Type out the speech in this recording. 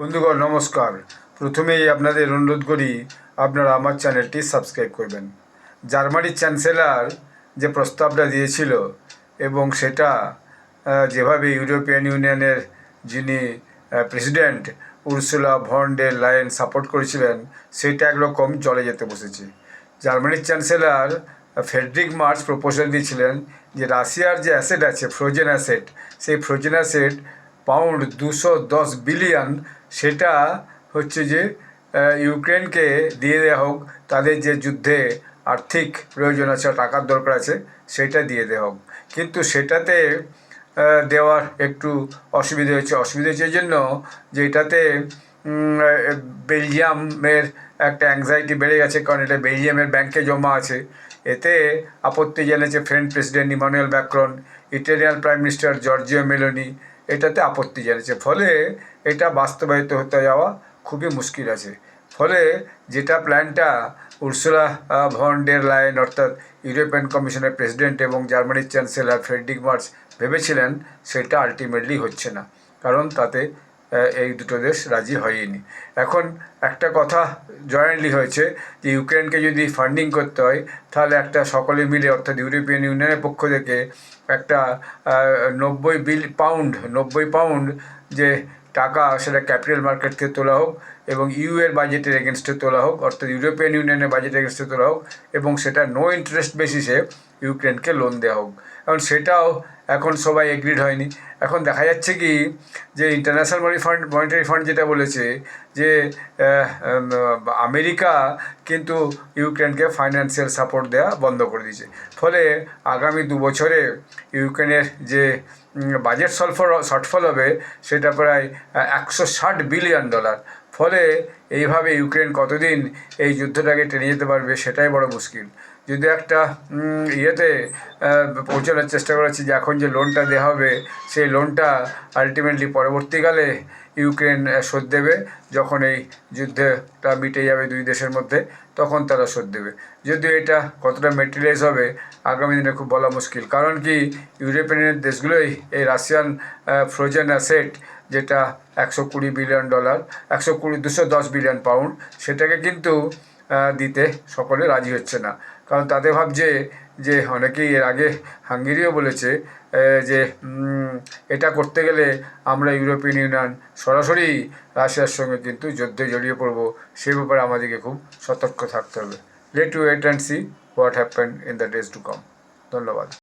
বন্ধুগণ নমস্কার। প্রথমেই আপনাদের অনুরোধ করি আপনারা আমার চ্যানেলটি সাবস্ক্রাইব করবেন। জার্মানির চ্যান্সেলর যে প্রস্তাবটা দিয়েছিল এবং সেটা যেভাবে ইউরোপিয়ান ইউনিয়নের যিনি president Ursula von der লায়েন support করেছিলেন, সেটা একরকম জলে যেতে বসেছে। জার্মানির চ্যান্সেলর ফ্রেডরিক মার্চ প্রপোজাল দিয়েছিলেন যে রাশিয়ার যে অ্যাসেট আছে, ফ্রোজেন অ্যাসেট, সেই ফ্রোজেন অ্যাসেট পাউন্ড 210 বিলিয়ন, সেটা হচ্ছে যে ইউক্রেনকে দিয়ে দেওয়া হোক। তাদের যে যুদ্ধে আর্থিক প্রয়োজন আছে, টাকার দরকার আছে, সেটা দিয়ে দেওয়া হোক। কিন্তু সেটাতে দেওয়ার একটু অসুবিধা হয়েছে এই জন্য যে এটাতে বেলজিয়ামের একটা অ্যাংজাইটি বেড়ে গেছে, কারণ এটা বেলজিয়ামের ব্যাংকে জমা আছে। এতে আপত্তি জানিয়েছে French president Emmanuel Macron, Italian prime minister Giorgio Meloni, এটাতে আপত্তি জানিয়েছে। ফলে এটা বাস্তবায়িত হতে যাওয়া খুবই মুশকিল আছে। ফলে যেটা প্ল্যানটা উর্সুলা ভন ডের লায়েন অর্থাৎ ইউরোপিয়ান কমিশনের প্রেসিডেন্ট এবং জার্মানির চ্যান্সেলর ফ্রেডরিক মার্চ ভেবেছিলেন, সেটা আলটিমেটলি হচ্ছে না, কারণ তাতে এই দুটো দেশ রাজি হয়নি। এখন একটা কথা জয়েন্টলি হয়েছে যে ইউক্রেনকে যদি ফান্ডিং করতে হয়, তাহলে একটা সকলে মিলে অর্থাৎ ইউরোপিয়ান ইউনিয়নের পক্ষ থেকে একটা 90 পাউন্ড যে টাকা, সেটা ক্যাপিটাল মার্কেট থেকে তোলা হোক এবং এর বাজেটের এগেনস্টে তোলা হোক, অর্থাৎ ইউরোপিয়ান ইউনিয়নের বাজেটের এগেনস্টে তোলা হোক এবং সেটা নো ইন্টারেস্ট বেসিসে ইউক্রেনকে লোন দেওয়া হোক। এখন সেটাও এখন সবাই এগ্রিড হয়নি। এখন দেখা যাচ্ছে কি যে ইন্টারন্যাশনাল মনিটারি ফান্ড যেটা বলেছে যে আমেরিকা কিন্তু ইউক্রেনকে ফাইন্যান্সিয়াল সাপোর্ট দেওয়া বন্ধ করে দিয়েছে। ফলে আগামী 2 বছরে ইউক্রেনের যে বাজেট শর্টফল হবে সেটা প্রায় $160 বিলিয়ন। ফলে এইভাবে ইউক্রেন কতদিন এই যুদ্ধটাকে টেনে যেতে পারবে সেটাই বড় মুশকিল। যদি একটা ইয়েতে পৌঁছানোর চেষ্টা করেছি যে এখন যে লোনটা দেওয়া হবে, সেই লোনটা আলটিমেটলি পরবর্তীকালে ইউক্রেন শোধ দেবে। যখন এই যুদ্ধটা মিটে যাবে 2 দেশের মধ্যে, তখন তারা শোধ দেবে। যদিও এটা কতটা মেটেরিয়ালাইজ হবে আগামী দিনে খুব বলা মুশকিল, কারণ কি ইউরোপিয়ান দেশগুলোই এই রাশিয়ান ফ্রোজেন অ্যাসেট যেটা $120 বিলিয়ন, 210 বিলিয়ন পাউন্ড, সেটাকে কিন্তু দিতে সকলে রাজি হচ্ছে না। কারণ তাদের ভাবছে যে অনেকেই এর আগে হাঙ্গেরিও বলেছে যে এটা করতে গেলে আমরা ইউরোপিয়ান ইউনিয়ন সরাসরি রাশিয়ার সঙ্গে কিন্তু যুদ্ধে জড়িয়ে পড়বো। সে ব্যাপারে আমাদেরকে খুব সতর্ক থাকতে হবে। Let you wait and see what happen in the days to come. ধন্যবাদ।